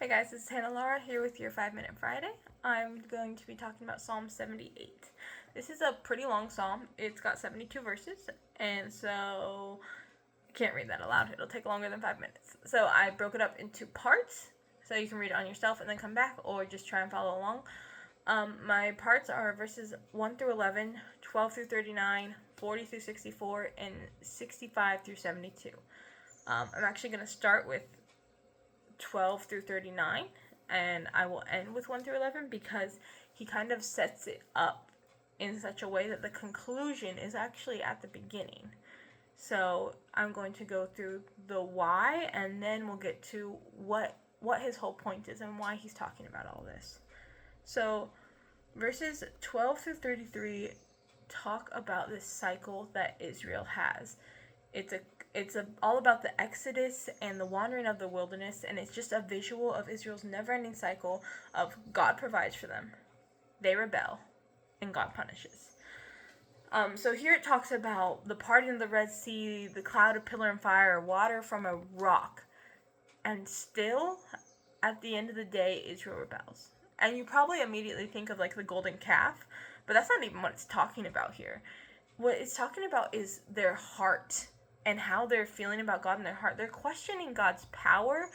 Hey guys, this is Hannah Lara here with your 5 Minute Friday. I'm going to be talking about Psalm 78. This is a pretty long psalm. It's got 72 verses, and so I can't read that aloud. It'll take longer than 5 minutes. So I broke it up into parts so you can read it on yourself and then come back, or just try and follow along. My parts are verses 1 through 11, 12 through 39, 40 through 64, and 65 through 72. I'm actually going to start with 12 through 39, and I will end with 1 through 11 because he kind of sets it up in such a way that the conclusion is actually at the beginning. So I'm going to go through the why, and then we'll get to what his whole point is and why he's talking about all this. So verses 12 through 33 talk about this cycle that Israel has. It's all about the Exodus and the wandering of the wilderness, and it's just a visual of Israel's never-ending cycle of God provides for them, they rebel, and God punishes. So here it talks about the parting of the Red Sea, the cloud of pillar and fire, water from a rock, and still, at the end of the day, Israel rebels. And you probably immediately think of like the golden calf, but that's not even what it's talking about here. What it's talking about is their heart and how they're feeling about God in their heart. They're questioning God's power,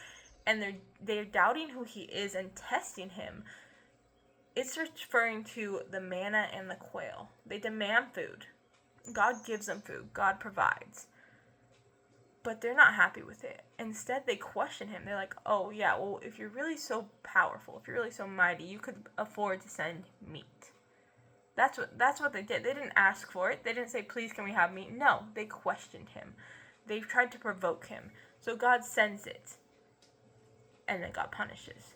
and they're doubting who he is and testing him. It's referring to the manna and the quail. They demand food. God gives them food. God provides. But they're not happy with it. Instead, they question him. They're like, oh yeah, well, if you're really so powerful, if you're really so mighty, you could afford to send meat. That's what they did. They didn't ask for it. They didn't say, please, can we have meat? No, they questioned him. They tried to provoke him. So God sends it. And then God punishes.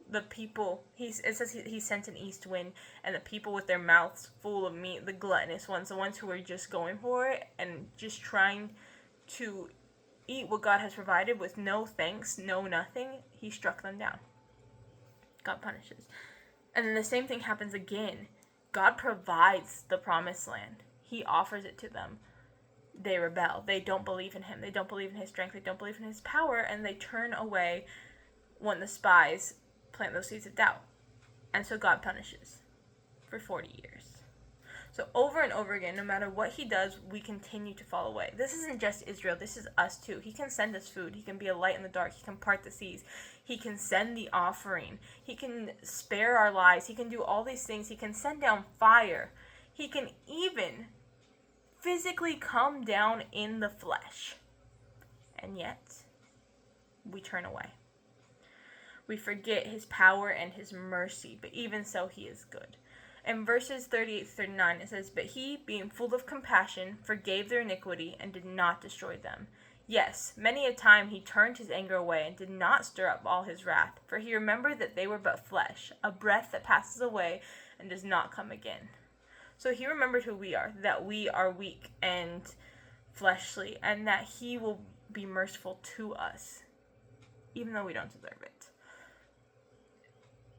The people, it says he sent an east wind, and the people with their mouths full of meat, the gluttonous ones, the ones who were just going for it and just trying to eat what God has provided with no thanks, no nothing, he struck them down. God punishes. And then the same thing happens again. God provides the promised land. He offers it to them. They rebel. They don't believe in him. They don't believe in his strength. They don't believe in his power. And they turn away when the spies plant those seeds of doubt. And so God punishes for 40 years. So over and over again, no matter what he does, we continue to fall away. This isn't just Israel. This is us too. He can send us food. He can be a light in the dark. He can part the seas. He can send the offering. He can spare our lives. He can do all these things. He can send down fire. He can even physically come down in the flesh. And yet, we turn away. We forget his power and his mercy, but even so, he is good. In verses 38 to 39, it says, but he, being full of compassion, forgave their iniquity and did not destroy them. Yes, many a time he turned his anger away and did not stir up all his wrath, for he remembered that they were but flesh, a breath that passes away and does not come again. So he remembered who we are, that we are weak and fleshly, and that he will be merciful to us, even though we don't deserve it.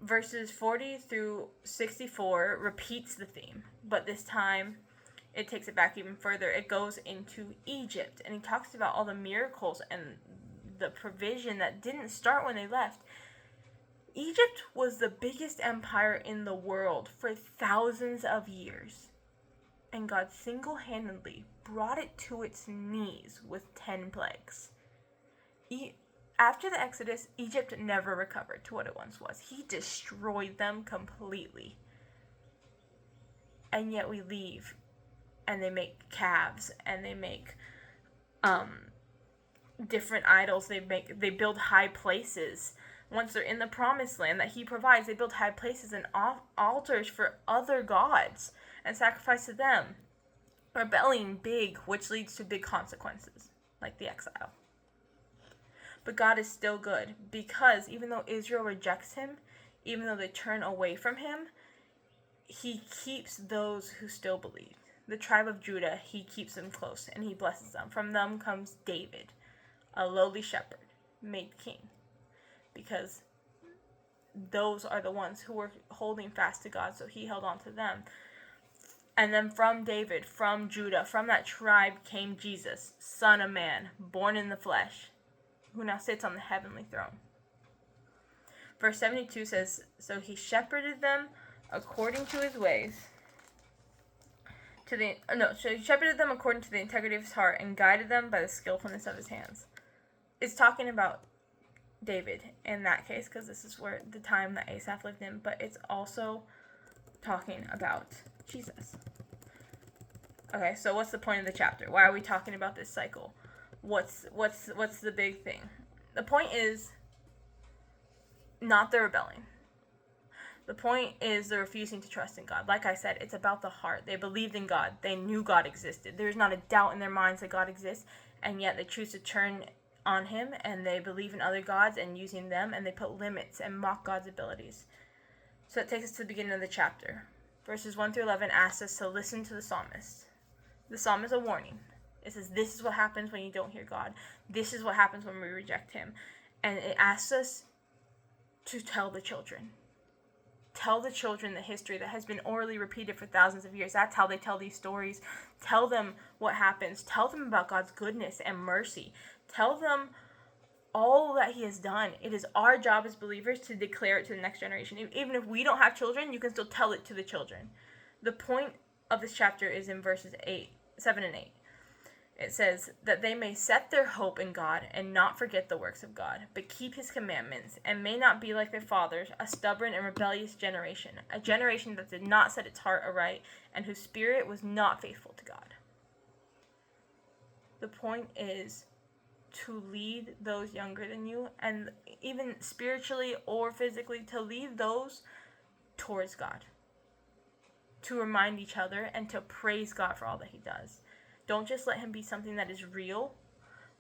Verses 40 through 64 repeats the theme, but this time it takes it back even further. It goes into Egypt, and he talks about all the miracles and the provision that didn't start when they left. Egypt was the biggest empire in the world for thousands of years, and God single-handedly brought it to its knees with 10 plagues. After the Exodus, Egypt never recovered to what it once was. He destroyed them completely. And yet we leave, and they make calves, and they make different idols. They build high places. Once they're in the promised land that he provides, they build high places and altars for other gods and sacrifice to them. Rebelling big, which leads to big consequences, like the exile. But God is still good, because even though Israel rejects him, even though they turn away from him, he keeps those who still believe. The tribe of Judah, he keeps them close, and he blesses them. From them comes David, a lowly shepherd, made king, because those are the ones who were holding fast to God, so he held on to them. And then from David, from Judah, from that tribe came Jesus, Son of Man, born in the flesh, who now sits on the heavenly throne. verse 72 says, so he shepherded them according to his ways. So he shepherded them according to the integrity of his heart and guided them by the skillfulness of his hands. It's talking about David in that case, because this is where the time that Asaph lived in, but it's also talking about Jesus. Okay, so what's the point of the chapter? Why are we talking about this cycle? What's the big thing? The point is not the rebelling. The point is the refusing to trust in God. Like I said, it's about the heart. They believed in God. They knew God existed. There's not a doubt in their minds that God exists, and yet they choose to turn on him, and they believe in other gods and using them, and they put limits and mock God's abilities. So that takes us to the beginning of the chapter. Verses 1 through 11 asks us to listen to the psalmist. The psalm is a warning. It says, this is what happens when you don't hear God. This is what happens when we reject him. And it asks us to tell the children. Tell the children the history that has been orally repeated for thousands of years. That's how they tell these stories. Tell them what happens. Tell them about God's goodness and mercy. Tell them all that he has done. It is our job as believers to declare it to the next generation. Even if we don't have children, you can still tell it to the children. The point of this chapter is in verses 7 and 8. It says that they may set their hope in God and not forget the works of God, but keep his commandments, and may not be like their fathers, a stubborn and rebellious generation, a generation that did not set its heart aright, and whose spirit was not faithful to God. The point is to lead those younger than you, and even spiritually or physically, to lead those towards God, to remind each other and to praise God for all that he does. Don't just let him be something that is real,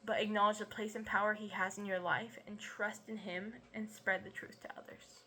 but acknowledge the place and power he has in your life and trust in him and spread the truth to others.